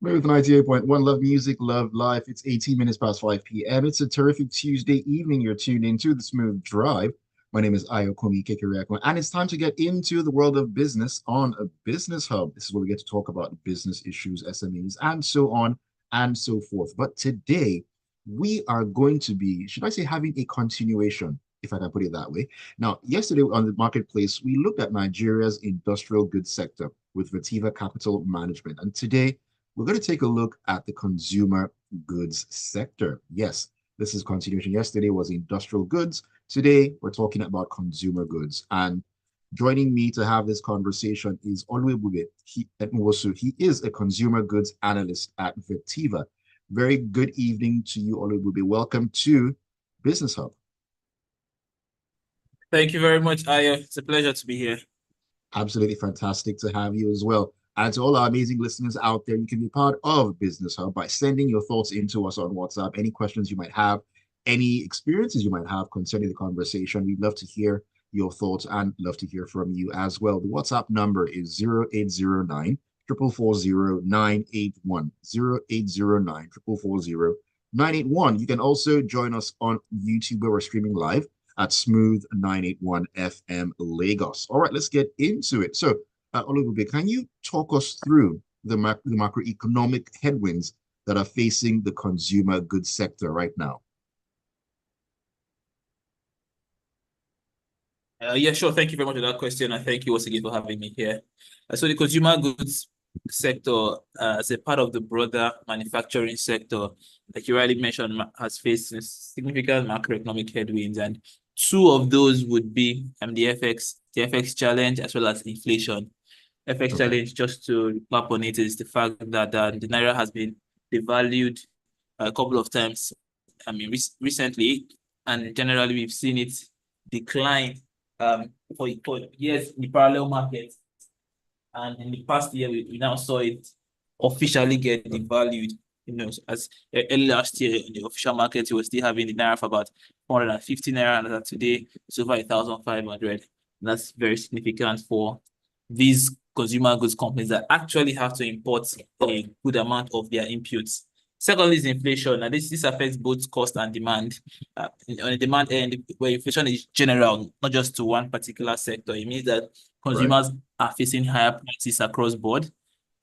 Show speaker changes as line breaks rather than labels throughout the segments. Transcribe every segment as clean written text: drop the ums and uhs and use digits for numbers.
Smooth 98.1, love music, love life. It's 18 minutes past 5 p.m. It's a terrific Tuesday evening. You're tuned into the Smooth Drive. My name is Ayokunmi, and it's time to get into the world of business on a Business Hub. This is where we get to talk about business issues, SMEs, and so on and so forth. But today, we are going to be, should I say, having a continuation, if I can put it that way. Now, yesterday on the marketplace, we looked at Nigeria's industrial goods sector with Vertiva Capital Management. And today, we're going to take a look at the consumer goods sector. Yes, this is continuation. Yesterday was industrial goods. Today, we're talking about consumer goods. And joining me to have this conversation is Oluebube Nwosu. He is a consumer goods analyst at Vertiva. Very good evening to you, Oluebube. Welcome to Business Hub.
Thank you very much, Ayo. It's a pleasure to be here.
Absolutely fantastic to have you as well. And to all our amazing listeners out there, you can be part of Business Hub by sending your thoughts into us on WhatsApp, any questions you might have, any experiences you might have concerning the conversation. We'd love to hear your thoughts and love to hear from you as well. The WhatsApp number is 0809 440 981. 0809 440 981. You can also join us on YouTube where we're streaming live at Smooth 981 FM Lagos. All right, let's get into it. So, Oluebube, can you talk us through the macroeconomic headwinds that are facing the consumer goods sector right now?
Yeah, sure. Thank you very much for that question. And thank you once again for having me here. So the consumer goods sector, as a part of the broader manufacturing sector, like you rightly mentioned, has faced significant macroeconomic headwinds. And two of those would be the FX challenge as well as inflation. FX challenge, just to recap on it, is the fact that the Naira has been devalued a couple of times, recently, and generally we've seen it decline for years in the parallel market. And in the past year, we now saw it officially get devalued. As early last year in the official market, you were still having the Naira for about 450 Naira, and today it's over 1,500. That's very significant for these consumer goods companies that actually have to import a good amount of their inputs. Secondly is inflation, and this affects both cost and demand. On the demand end, where inflation is general, not just to one particular sector, it means that consumers are facing higher prices across board,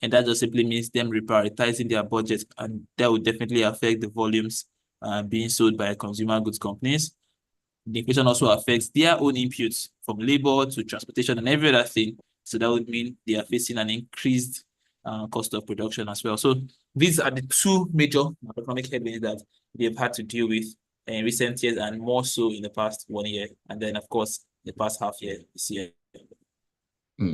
and that just simply means them reprioritizing their budget, and that would definitely affect the volumes being sold by consumer goods companies. The inflation also affects their own inputs, from labor to transportation and every other thing. So that would mean they are facing an increased cost of production as well. So these are the two major economic headwinds that they've had to deal with in recent years, and more so in the past 1 year, and then of course the past half year this year.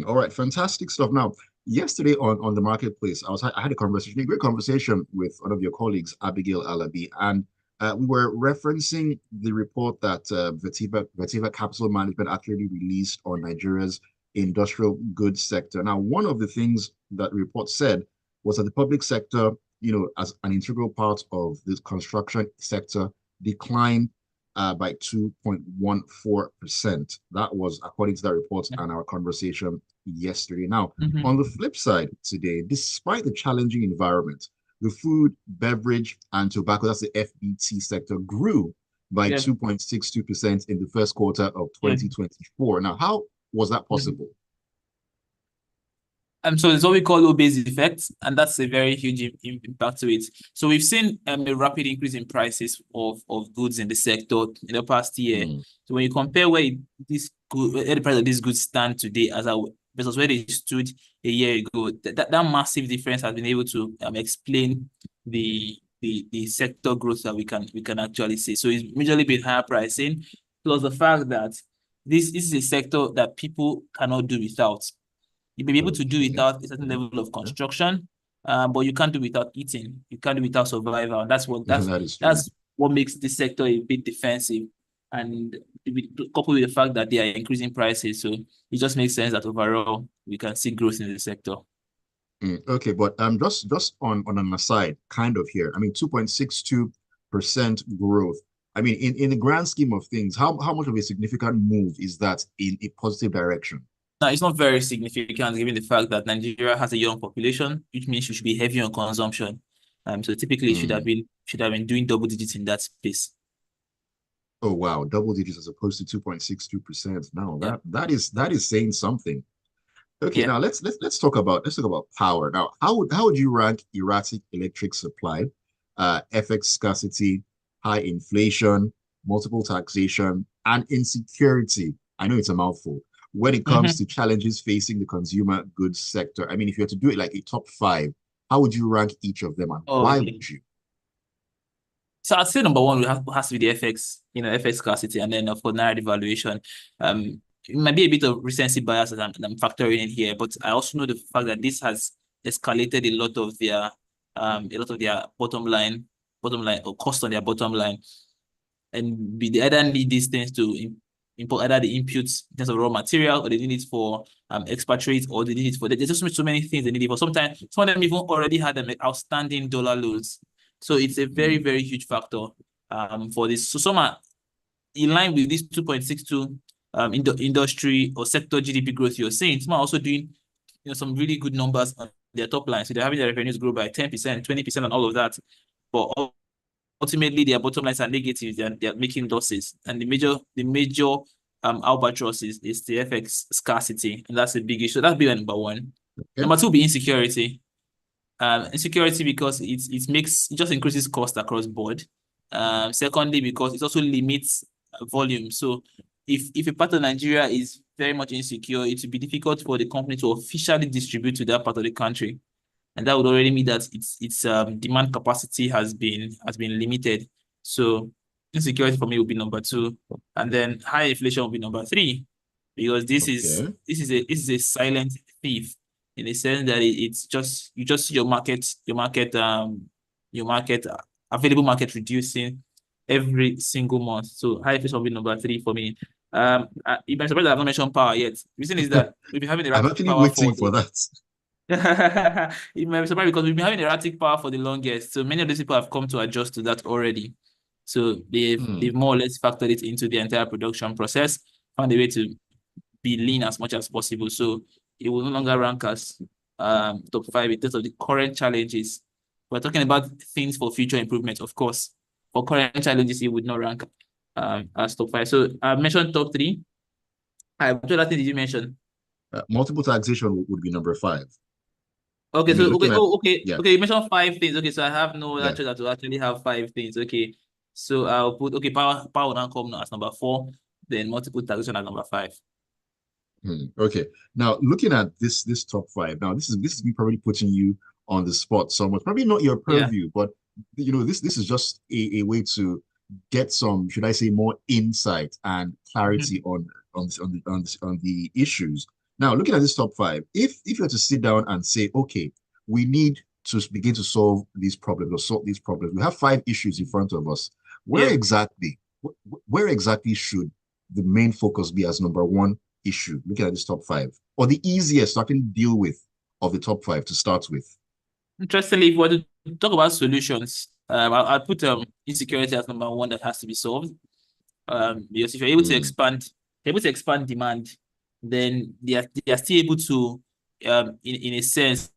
All right, fantastic stuff. Now, yesterday on the marketplace, I had a great conversation with one of your colleagues, Abigail Alabi, and we were referencing the report that Vertiva Capital Management actually released on Nigeria's industrial goods sector. Now, one of the things that report said was that the public sector, as an integral part of this construction sector, declined by 2.14%. That was according to that report and our conversation yesterday. Now, on the flip side today, despite the challenging environment, the food, beverage, and tobacco, that's the FBT sector, grew by 2.62% in the first quarter of 2024. Now, how was that possible?
So it's what we call low base effect, and that's a very huge impact to it. So we've seen a rapid increase in prices of goods in the sector in the past year. So when you compare where the price of these goods stand today versus where they stood a year ago, that massive difference has been able to explain the sector growth that we can actually see. So it's majorly been higher pricing, plus the fact that this is a sector that people cannot do without. You may be able to do without a certain level of construction, but you can't do without eating. You can't do without survival. And that's what makes this sector a bit defensive. And coupled with the fact that they are increasing prices, so it just makes sense that overall we can see growth in the sector.
Okay, but just on an aside, kind of here, 2.62% growth. In the grand scheme of things, how much of a significant move is that in a positive direction?
Now, it's not very significant given the fact that Nigeria has a young population, which means you should be heavy on consumption. So typically, it
Hmm.
should have been doing double digits in that space.
Oh wow, double digits as opposed to 2.62%. Now
Yeah,
that is saying something. Okay,
yeah.
now let's talk about power. Now, how would you rank erratic electric supply, FX scarcity, high inflation, multiple taxation, and insecurity? I know it's a mouthful. When it comes
hmm
to challenges facing the consumer goods sector, I mean, if you had to do it like a top five, how would you rank each of them and why
Okay.
would you?
So I'd say number one has to be the FX, FX scarcity, and then of course Naira devaluation. It might be a bit of recency bias that I'm factoring in here, but I also know the fact that this has escalated a lot of their bottom line or cost on their bottom line, and they either need these things to import either the inputs in terms of raw material, or they need it for expatriates, or they need it for there's just so many things they need it for. Sometimes some of them even already had them outstanding dollar loans, so it's a very
Hmm.
very huge factor for this. So some are in line with this 2.62 in the industry or sector GDP growth you're seeing. Some are also doing some really good numbers on their top line, so they're having their revenues grow by 10%, 20%, and all of that. But ultimately their bottom lines are negative. They're making losses, and the major albatross is the FX scarcity, and that's a big issue. That's big number one.
Okay.
Number two will be insecurity. Insecurity because it just increases cost across board. Secondly, because it also limits volume. So if a part of Nigeria is very much insecure, it will be difficult for the company to officially distribute to that part of the country, and that would already mean that its demand capacity has been limited. So insecurity for me would be number two, and then high inflation will be number three, because
Okay.
this is a silent thief, in the sense that it's just you just see your market available market reducing every single month. So high inflation will be number three for me. You might surprised that I've not mentioned power yet. The reason is that we've been having
I'm
erratic
actually
power
waiting
for
for
the
that.
It might be surprising because we've been having erratic power for the longest. So many of these people have come to adjust to that already. So they've
Hmm.
more or less factored it into the entire production process, found a way to be lean as much as possible. So it will no longer rank as top five in terms of the current challenges. We're talking about things for future improvement, of course. For current challenges, it would not rank as top five. So I mentioned top three. What other thing did you mention?
Multiple taxation would be number five.
Okay,
I mean,
so
looking at yeah,
okay. You mentioned five things. Okay, so I have no other
yeah.
choice than to actually have five things. Okay, so I'll put power will now come as number four, then multiple taxation as number five.
Hmm. Okay. Now, looking at this top five. Now, this is me probably putting you on the spot somewhat. Probably not your
Yeah.
purview, but this is just a way to get some, should I say, more insight and
Mhm.
clarity on the issues. Now, looking at this top five, if you were to sit down and say, okay, we need to begin to solve these problems or solve these problems, we have five issues in front of us. Where
Yeah.
exactly, where exactly should the main focus be as number one issue, looking at this top five, or the easiest to actually deal with of the top five to start with?
Interestingly, if we were to talk about solutions, I'll put insecurity as number one that has to be solved. Because if you're
Hmm.
able to expand demand, then they are still able to, in a sense,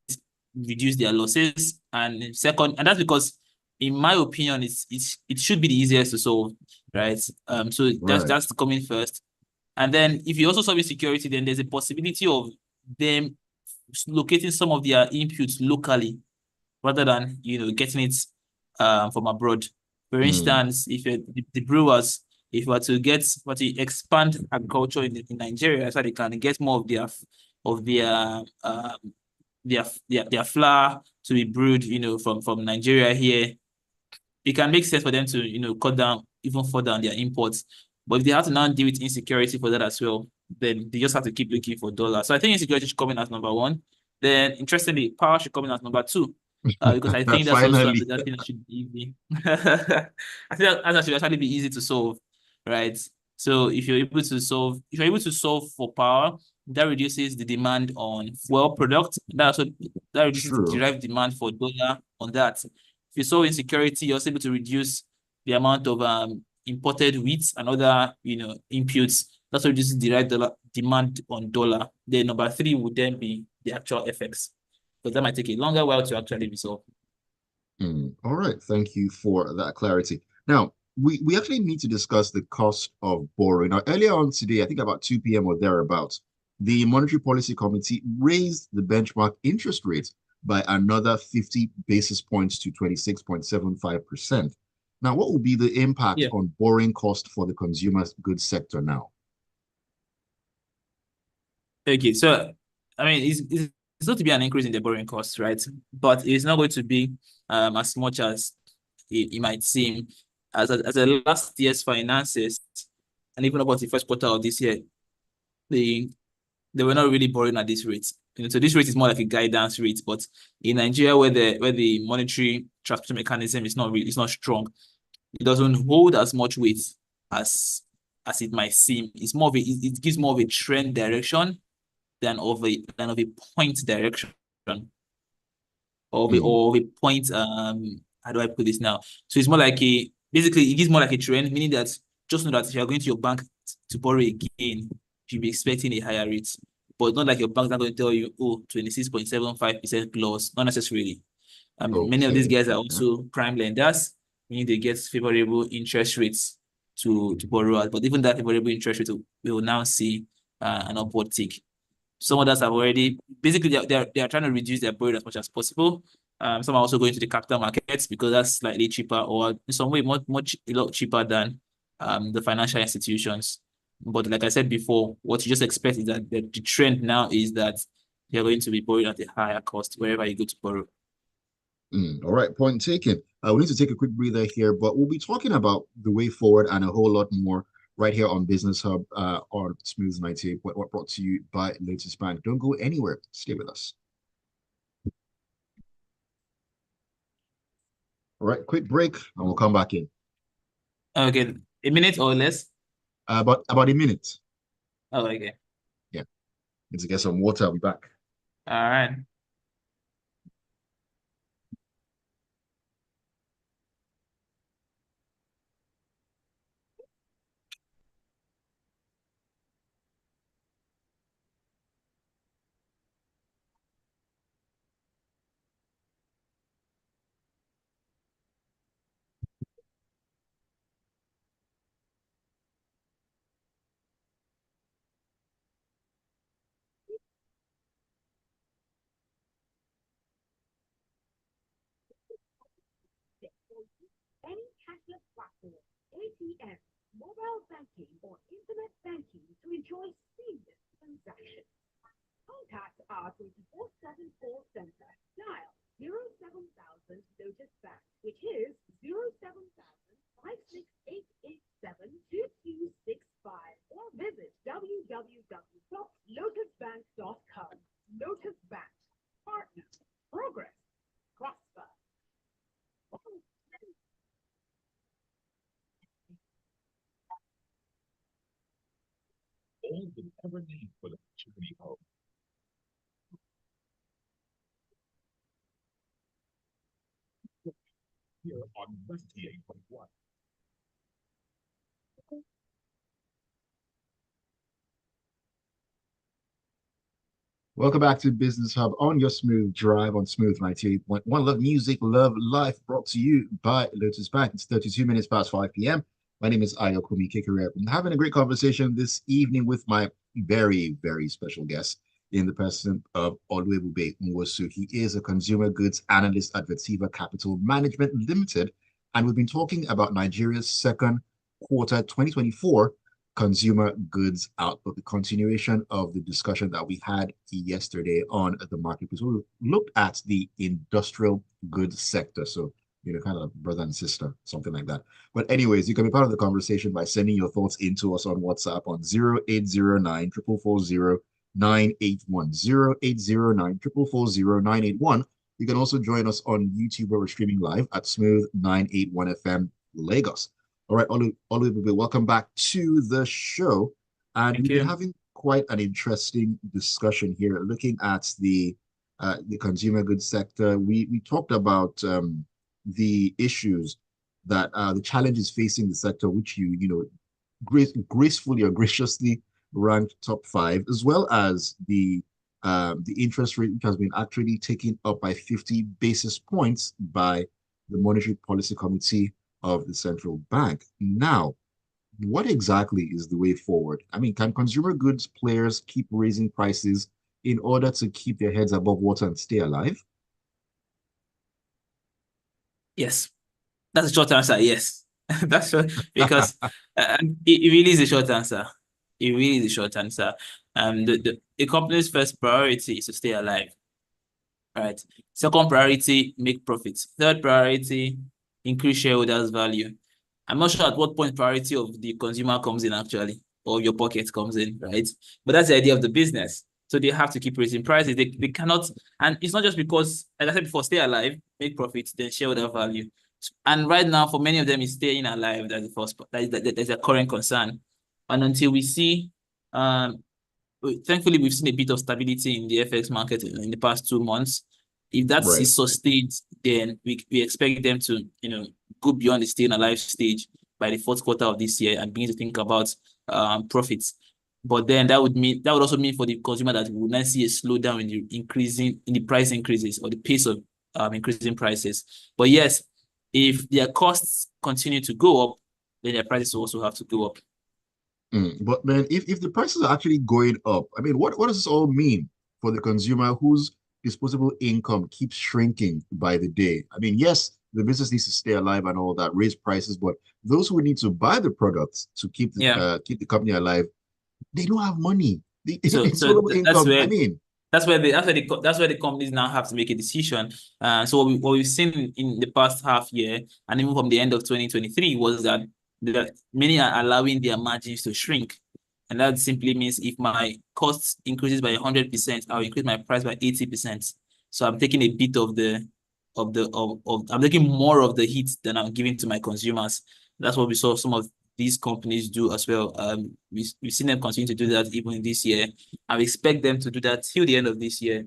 reduce their losses. And second, and that's because, in my opinion, it should be the easiest to solve, right? So
Right.
that's coming first. And then if you also solve insecurity, then there's a possibility of them locating some of their inputs locally, rather than getting it from abroad. For
Hmm.
instance, if the brewers, if we were to expand agriculture in Nigeria, so they can get more of their flour to be brewed, from Nigeria here, it can make sense for them to cut down even further on their imports. But if they have to now deal with insecurity for that as well, then they just have to keep looking for dollars. So I think insecurity should come in as number one. Then interestingly, power should come in as number two. Because I think that's also
Finally.
another thing that should be easy. I think that should actually be easy to solve, right? So if you're able to solve for power, that reduces the demand on fuel products. That reduces the
True.
derived demand for dollar on that. If you solve insecurity, you're also able to reduce the amount of imported wheat and other inputs That's what reduces the right dollar demand on dollar. Then number three would then be the actual FX, because that might take a longer while to actually resolve.
All right, thank you for that clarity. Now, we actually need to discuss the cost of borrowing. Now, earlier on today, I think about 2 p.m. or thereabouts, the Monetary Policy Committee raised the benchmark interest rate by another 50 basis points to 26.75%. Now, what will be the impact
Yeah.
on borrowing cost for the consumer goods sector now?
Okay. So, I mean, it's not to be an increase in the borrowing cost, right? But it's not going to be as much as it might seem. As a last year's finances, and even about the first quarter of this year, they they were not really borrowing at this rate. So this rate is more like a guidance rate. But in Nigeria, where the monetary transmission mechanism is not really, it's not strong, it doesn't hold as much weight as it might seem. It's more of it gives more of a trend direction than of a point direction, or a point, how do I put this now? So it's more like basically it gives more like a trend, meaning that just know that if you're going to your bank to borrow again, you'll be expecting a higher rate. But not like your bank's not going to tell you, oh, 26.75% plus, not necessarily. Many of these
Okay.
guys are also prime lenders, meaning they get favorable interest rates to borrow at. But even that favorable interest rate will now see an upward tick. Some others have already basically they are trying to reduce their burden as much as possible. Some are also going to the capital markets because that's slightly cheaper, or in some way much a lot cheaper than the financial institutions. But like I said before, what you just expect is that the trend now is that you're going to be borrowing at a higher cost wherever you go to borrow.
All right, point taken. We need to take a quick breather here, but we'll be talking about the way forward and a whole lot more right here on Business Hub on Smooth 98, what brought to you by Lotus Bank. Don't go anywhere. Stay with us. All right, quick break, and we'll come back in.
Okay, a minute or less.
About a minute.
Oh, okay.
Yeah, need to get some water. I'll be back.
All right.
Any cashless platform, ATM, mobile banking, or internet banking to enjoy seamless transactions. Contact our 24/7 call center. Dial 07000 Lotus Bank, which is 07056887265, or visit www.lotusbank.com. Lotus Bank. Partner. Progress. Prosper.
All you'll ever need for the journey home. Here on 98.1.
Welcome back to Business Hub on your smooth drive on Smooth 98.1. Love music, love life, brought to you by Lotus Bank. It's 32 minutes past 5 p.m. My name is Ayokunmi. I'm having a great conversation this evening with my very, very special guest in the person of Oluebube Nwosu. He is a consumer goods analyst at Vertiva Capital Management Limited, and we've been talking about Nigeria's second quarter 2024 consumer goods outlook, the continuation of the discussion that we had yesterday on the marketplace. We looked at the industrial goods sector. So, kind of brother and sister, something like that. But anyways, you can be part of the conversation by sending your thoughts into us on WhatsApp on 0809 440 981. 0809 440 981. You can also join us on YouTube where we're streaming live at Smooth 981 FM Lagos. All right, Oluebube, welcome back to the show. And
Thank
we've been
you.
having quite an interesting discussion here, looking at the consumer goods sector. We talked about the issues that the challenges facing the sector, which you gracefully or graciously ranked top five, as well as the interest rate, which has been actually taken up by 50 basis points by the Monetary Policy Committee of the central bank. Now, what exactly is the way forward? I mean, can consumer goods players keep raising prices in order to keep their heads above water and stay alive?
Yes, that's a short answer. Yes, that's short because it really is a short answer. It really is a short answer. The company's first priority is to stay alive, right? Second priority, make profits. Third priority, increase shareholders' value. I'm not sure at what point priority of the consumer comes in actually, or your pocket comes in, right? But that's the idea of the business. So they have to keep raising prices. They cannot, and it's not just because, like I said before, stay alive, make profits, then shareholder value. And right now, for many of them, is staying alive. That's the first, that's a current concern. And until we see, thankfully, we've seen a bit of stability in the FX market in the past 2 months. If that
Right.
is sustained, then we expect them to, go beyond the staying alive stage by the fourth quarter of this year and begin to think about profits. But then that would also mean for the consumer that we will not see a slowdown in the price increases or the pace of increasing prices. But yes, if their costs continue to go up, then their prices will also have to go up.
But man, if the prices are actually going up, I mean, what does this all mean for the consumer whose disposable income keeps shrinking by the day? I mean, yes, the business needs to stay alive and all that, raise prices, but those who need to buy the products to keep the company alive, they don't have money. The disposable income, I mean,
that's where the companies now have to make a decision. So what we've seen in the past half year and even from the end of 2023 was that many are allowing their margins to shrink. And that simply means if my costs increases by 100%, I'll increase my price by 80%. So I'm taking a bit I'm taking more of the hit than I'm giving to my consumers. That's what we saw some of these companies do as well. We've seen them continue to do that even in this year. I expect them to do that till the end of this year.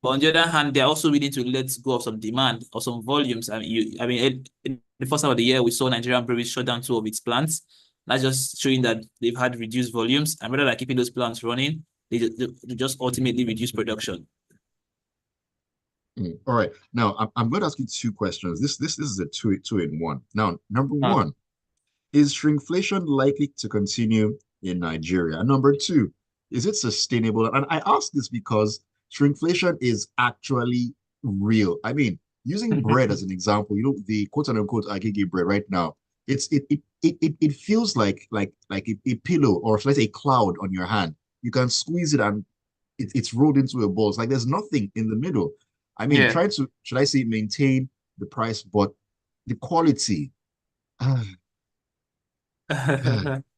But on the other hand, they're also willing to let go of some demand or some volumes. I mean, in the first half of the year, we saw Nigerian Breweries shut down 2 of its plants. That's just showing that they've had reduced volumes. And rather than keeping those plants running, they just ultimately reduce production.
All right. Now, I'm going to ask you 2 questions. This is a two in one. Now, number one, is shrinkflation likely to continue in Nigeria? And number 2, is it sustainable? And I ask this because shrinkflation is actually real. I mean, using bread as an example, the quote unquote agege bread right now, it feels like a pillow, or let's say a cloud on your hand. You can squeeze it and it's rolled into a ball. It's like there's nothing in the middle. I mean, trying to, should I say, maintain the price, but the quality.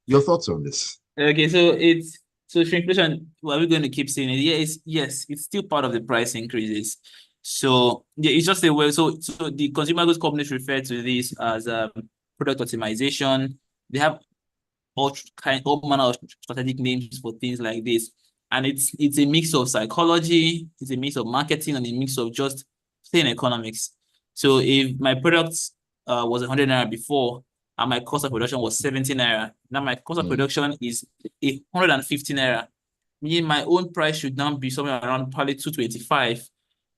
Your thoughts on this?
Okay, so shrinkflation, are we going to keep seeing it? Yes, it's still part of the price increases. So yeah, it's just a way. So the consumer goods companies refer to this as product optimization. They have all manner of strategic names for things like this. And it's a mix of psychology, it's a mix of marketing, and a mix of just plain economics. So if my product was 100 naira before, and my cost of production was 70 naira, now my cost of production is 150 naira. Meaning my own price should now be somewhere around probably 225.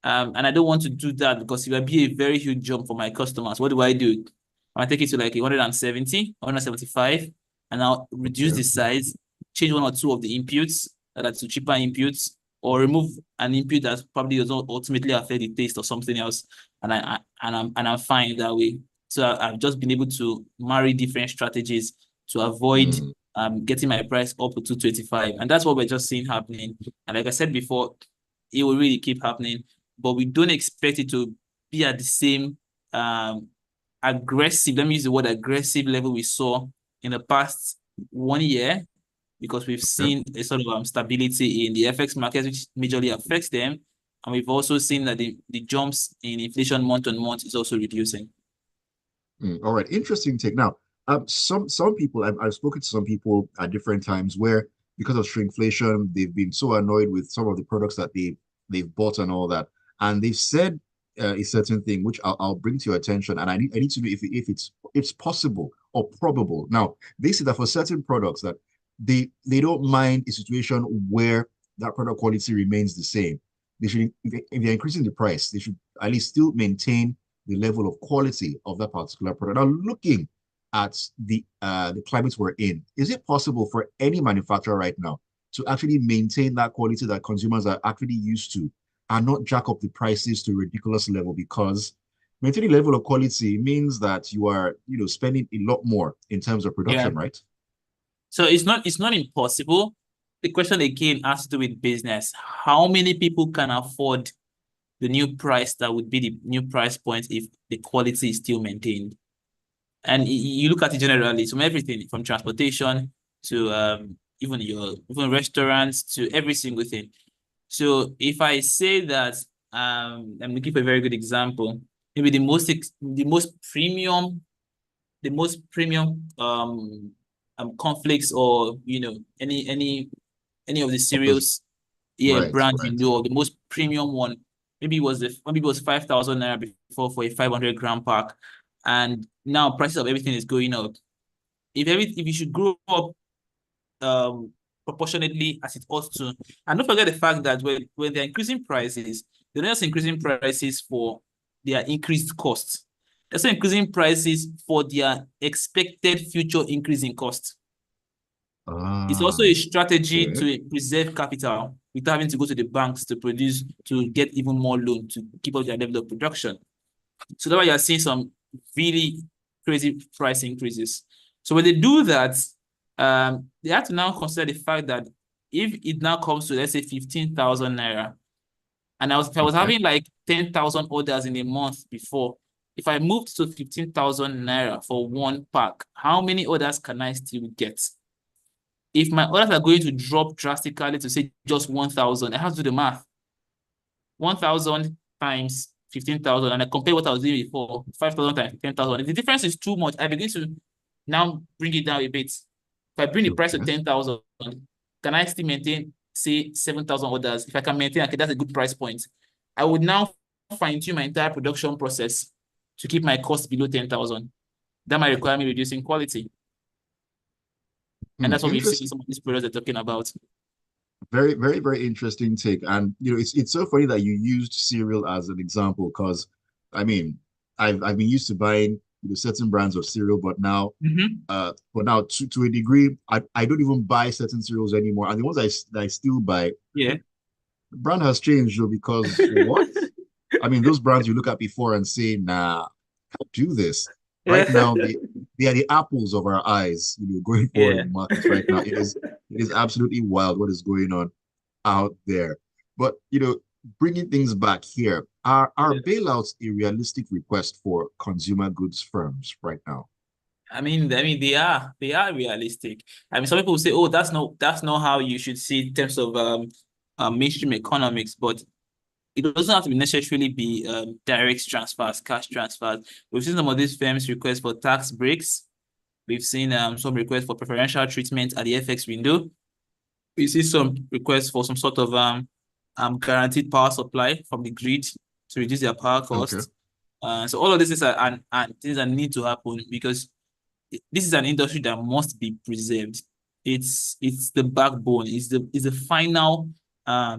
And I don't want to do that because it will be a very huge jump for my customers. What do? I take it to like 170, 175, and I'll reduce the size, change 1 or 2 of the inputs that are to cheaper inputs, or remove an input that probably does not ultimately affect the taste or something else, and I'm fine that way. So I've just been able to marry different strategies to avoid getting my price up to 225, and that's what we're just seeing happening. And like I said before, it will really keep happening, but we don't expect it to be at the same aggressive, let me use the word aggressive level we saw in the past 1 year, because we've seen a sort of stability in the FX market, which majorly affects them. And we've also seen that the jumps in inflation month on month is also reducing.
All right, interesting take. Now, some people, I've spoken to some people at different times where, because of shrinkflation, they've been so annoyed with some of the products that they've bought and all that, and they've said a certain thing, which I'll bring to your attention, and I need to know if it's possible or probable. Now, they say that for certain products that they don't mind a situation where that product quality remains the same. They should, if they're increasing the price, they should at least still maintain the level of quality of that particular product. Now, looking at the climate we're in, is it possible for any manufacturer right now to actually maintain that quality that consumers are actually used to and not jack up the prices to a ridiculous level? Because maintaining level of quality means that you are, spending a lot more in terms of
Yeah.
production, right?
So it's not impossible. The question again has to do with business. How many people can afford the new price that would be the new price point if the quality is still maintained? And you look at it generally, from everything, from transportation to even restaurants to every single thing. So if I say that I'm looking for a very good example, maybe the most premium conflicts, or any of the
Of those,
cereals
right,
brands,
right.
the most premium one, maybe it was 5,000 naira before for a 500-gram pack, and now prices of everything is going up. If you should grow up proportionately as it ought to, and don't forget the fact that when they're increasing prices, they're not just increasing prices for their increased costs. They're also increasing prices for their expected future increase in cost. It's also a strategy
Okay.
to preserve capital without having to go to the banks to get even more loan to keep up their level of production. So that's why you're seeing some really crazy price increases. So when they do that, they have to now consider the fact that if it now comes to, let's say, 15,000 naira, and if I was
Okay.
having like 10,000 orders in a month before, if I moved to 15,000 naira for one pack, how many orders can I still get? If my orders are going to drop drastically to, say, just 1,000, I have to do the math. 1,000 times 15,000, and I compare what I was doing before, 5,000 times 10,000. If the difference is too much, I begin to now bring it down a bit. If I bring the price to
Okay.
10,000, can I still maintain, say, 7,000 orders? If I can maintain, okay, that's a good price point. I would now fine-tune my entire production process to keep my cost below 10,000. That might require me reducing quality. And that's what we've seen in
Interesting.
some of these products they're talking about.
Very, very, very interesting take. And it's so funny that you used cereal as an example, because I mean, I've been used to buying certain brands of cereal, but now to a degree, I don't even buy certain cereals anymore. And the ones that I still buy,
Yeah.
the brand has changed though, because what? I mean, those brands you look at before and say, nah, can't do this. Right now, they are the apples of our eyes, going forward
Yeah.
in the markets right now. It is absolutely wild what is going on out there. But bringing things back here, are bailouts a realistic request for consumer goods firms right now?
I mean, they are realistic. I mean, some people say, "Oh, that's not how you should see it in terms of mainstream economics," but it doesn't have to necessarily be direct transfers, cash transfers. We've seen some of these firms request for tax breaks. We've seen some requests for preferential treatment at the FX window. We see some requests for some sort of guaranteed power supply from the grid to reduce their power
Okay.
costs. So all of this is and things that need to happen, because this is an industry that must be preserved. It's the backbone. It's the final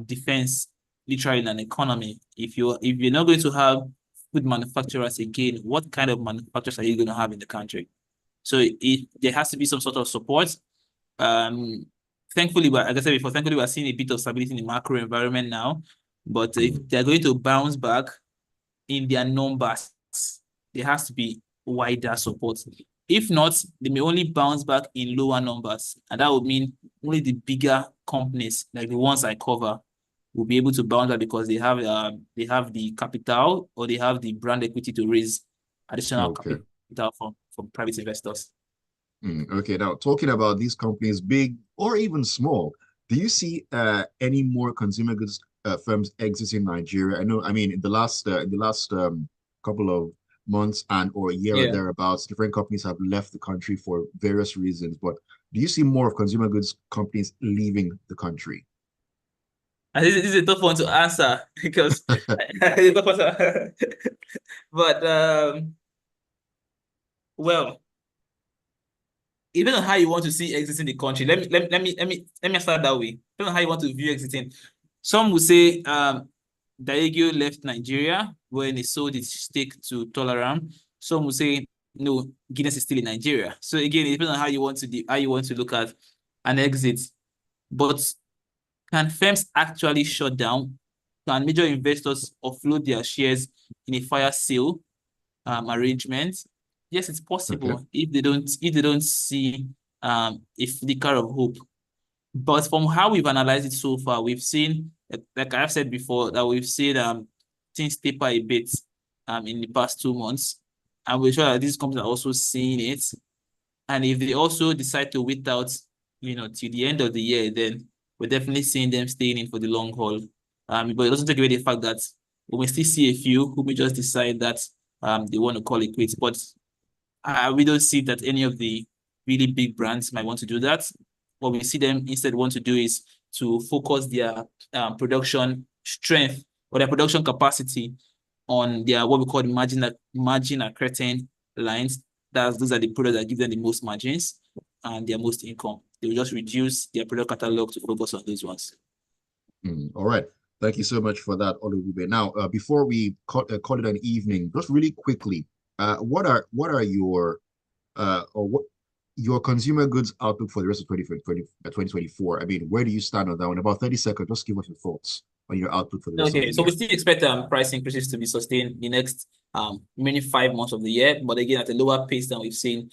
defense, literally, in an economy. If you're not going to have food manufacturers again, what kind of manufacturers are you going to have in the country? So there has to be some sort of support. Thankfully, like I said before, thankfully we're seeing a bit of stability in the macro environment now. But if they're going to bounce back in their numbers, there has to be wider support. If not, they may only bounce back in lower numbers, and that would mean only the bigger companies, like the ones I cover, will be able to bounce back because they have the capital, or they have the brand equity to raise additional
Okay.
capital from private investors.
Okay. Now, talking about these companies, big or even small, do you see any more consumer goods firms exiting Nigeria? I mean, in the last couple of months and or a year or
Yeah.
thereabouts, different companies have left the country for various reasons. But do you see more of consumer goods companies leaving the country?
And this is a tough one to answer because but well, even on how you want to see exiting the country. Let me start that way. Depending on how you want to view exiting. Some will say Diageo left Nigeria when he sold his stake to Tolaram. Some will say no, Guinness is still in Nigeria. So again, it depends on how you want to look at an exit. But can firms actually shut down? Can major investors offload their shares in a fire sale arrangement? Yes, it's possible if they don't see a flicker of hope. But from how we've analyzed it so far, we've seen, like I've said before, that we've seen things taper a bit in the past 2 months. And we're sure that these companies are also seeing it. And if they also decide to wait out, till the end of the year, then we're definitely seeing them staying in for the long haul. But it doesn't take away the fact that we may still see a few who may just decide that they want to call it quits. But we don't see that any of the really big brands might want to do that. What we see them instead want to do is to focus their production strength or their production capacity on their what we call margin accreting lines. Those are the products that give them the most margins and their most income. They will just reduce their product catalog to focus on those ones.
All right. Thank you so much for that, Oluebube. Now, before we call it an evening, just really quickly, what are your consumer goods outlook for the rest of 2024? I mean, where do you stand on that? In about 30 seconds, just give us your thoughts on your outlook for the rest of the year.
Okay, so we still expect price increases to be sustained the next remaining 5 months of the year, but again at a lower pace than we've seen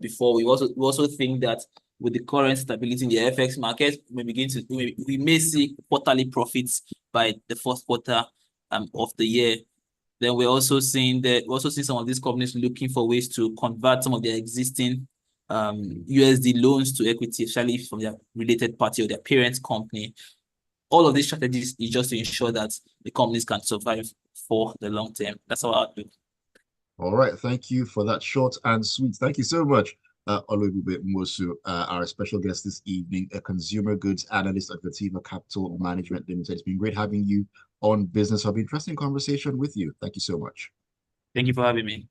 before. We also think that with the current stability in the FX market, we may see quarterly profits by the fourth quarter of the year. Then we're also seeing some of these companies looking for ways to convert some of their existing USD loans to equity, especially from their related party or their parent company. All of these strategies is just to ensure that the companies can survive for the long term. That's our outlook.
All right. Thank you for that short and sweet. Thank you so much, Oluebube Nwosu, our special guest this evening, a consumer goods analyst at Vertiva Capital Management Limited. It's been great having you on Business Hub. Interesting conversation with you. Thank you so much.
Thank you for having me.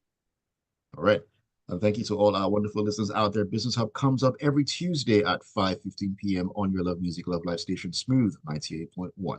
All right. And thank you to all our wonderful listeners out there. Business Hub comes up every Tuesday at 5:15 p.m. on your Love Music, Love Life station, Smooth 98.1.